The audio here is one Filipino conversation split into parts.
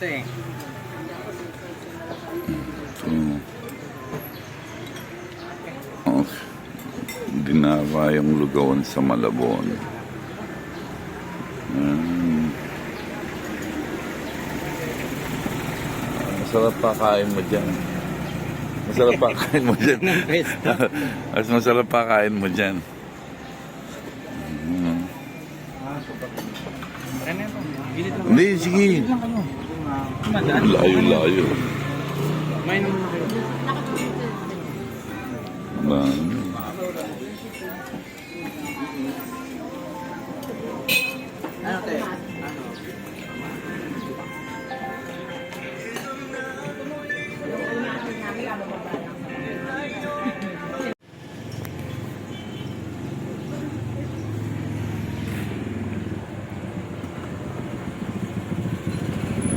ito eh. Oh, dinaba yung lugawan sa Malabon. Masarap pa kain mo dyan. Masarap pa kain mo dyan. Mas masarap pa kain mo dyan. Hindi, sige. Layo-layo. May naman na kayo. Ano tayo?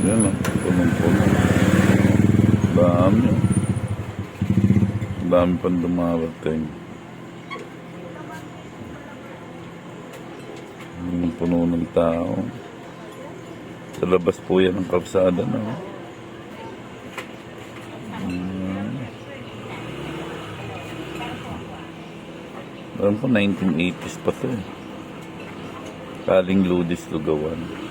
Yan o, punong-puno. Dami. Dami pang dumarating. Puno ng tao. Sa labas po yan ang kalsada na. Alam ko 1980s pa to eh. Kaling Ludis Lugawan.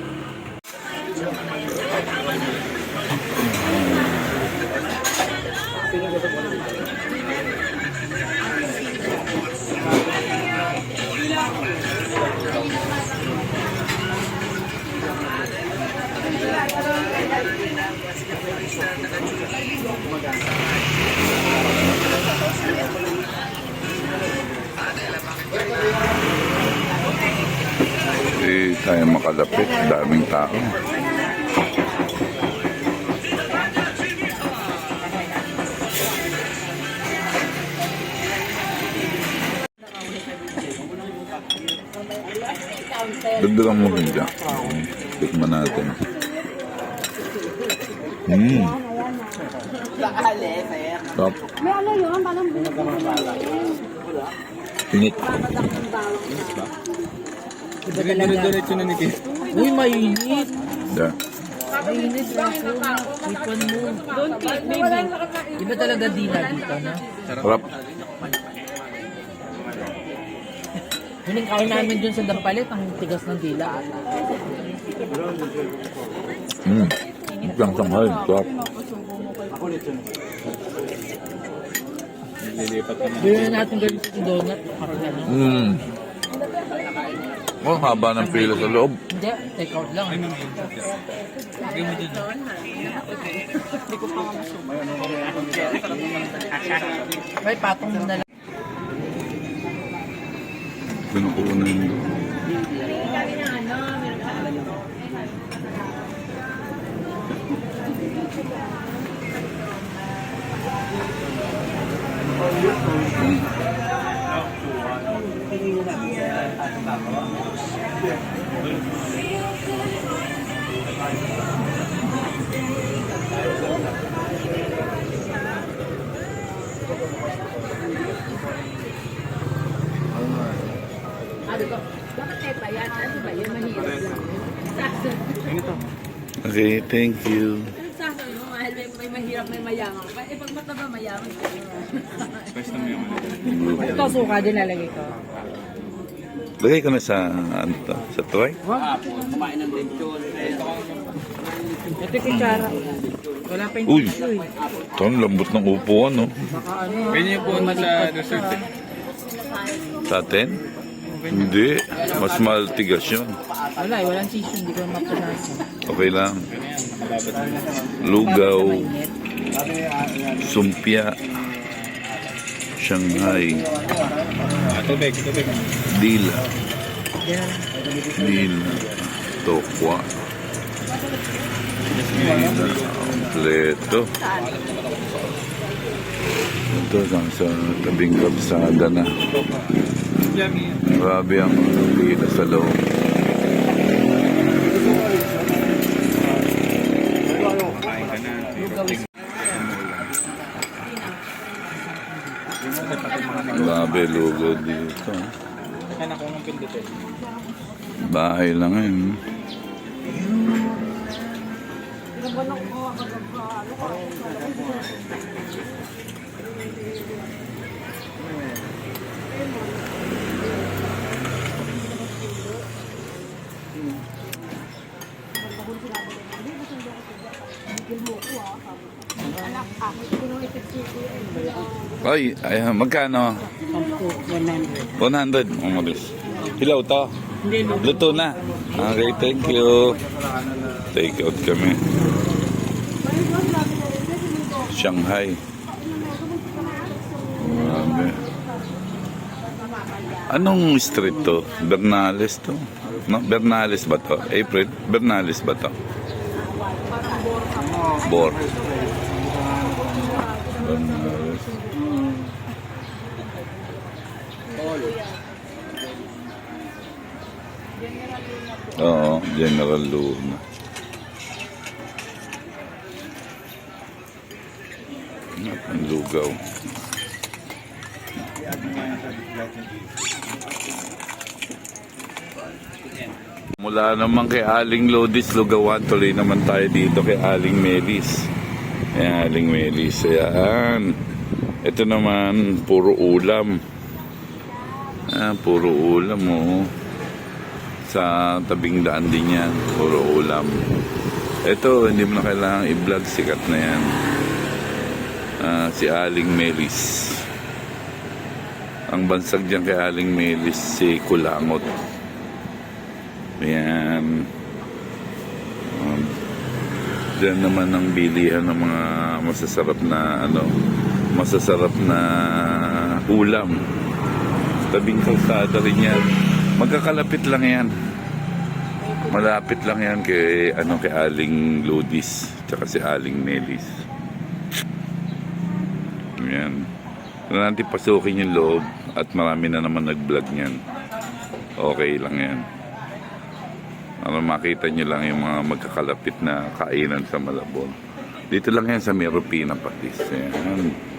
Hindi tayo makalapit, daming tao. Dagdagan mo rin dyan. Tikman natin. Top. May ano yun, parang Pingit. Dire-diretso na ni Kim. Uy, mainit. Yeah. Mainit, Raso. Ipan mo. Don't eat, baby. Iba talaga dila dito, no? Sarap. Huling kain namin dun sa Dampalit, ang tigas ng dila. Ang sanghal. Sarap. Lilipat ka na. Bili na natin ganito sa donut. Parang gano'n. Oh, haba ng pila sa loob. Hindi, take out lang. Lagay mo dyan. May patong mo na lang. Pinukunan doon. Okay, thank you. may mahirap, may mayaman. Eh, pag mataba, mayaman. First time yung Ito, suka din lalagay ko. Lagay ko na sa, ano to, sa tray. kumain ng lechon. Ito yung kutsara. Wala pa yung Uy, tissue eh. ito ang lambot ng upuan, no? Baka ano. Pwede niyo po sa dessert. Sa atin? Hindi. Mas maltigas yun. Wala eh, walang tissue. Hindi ko mapunasan. Okay lang. Lugaw, sumpia, Shanghai, Tubig. dila, Yan. dila, tokwa, dila, kompleto. Ito lang sa tabing kapsada na. Grabe ang dila sa loob. Grabe lugaw dito. Kaya na kung ang pindutin. Bahay lang yun. Ay, magkano? 100. 100. Umalis. Hilaw to? Hindi, Luto na. Okay, thank you. Take out kami. Shanghai. Grabe. Anong street to? Bernales to? No, Bernales ba to? April? Bernales ba to? Bor. Bernales. Oo, General Luna. Ang lugaw. Mula naman kay Aling Lodis Lugawan, tuloy naman tayo dito kay Aling Melis. Ayan, Aling Melis. Ayan. Ito naman, puro ulam. Ayan, puro ulam, oh. Sa tabing daan din yan, puro ulam. Ito, hindi mo na kailangang i-vlog, sikat na yan. Si Aling Melis. Ang bansag dyan kay Aling Melis, si Kulangot. Ayan. Diyan naman ang bilihan ng mga masasarap na masasarap na ulam. Tabing kalsada rin yan. Magkakalapit lang yan. Malapit lang yan kay kay Aling Lodis tsaka si Aling Melis. Ayan. Wala natin pasukin yung loob at marami na naman nag-vlog niyan. Okay lang yan. Para makita nyo lang yung mga magkakalapit na kainan sa Malabon. Dito lang yan sa Meropina Patis. Ayan.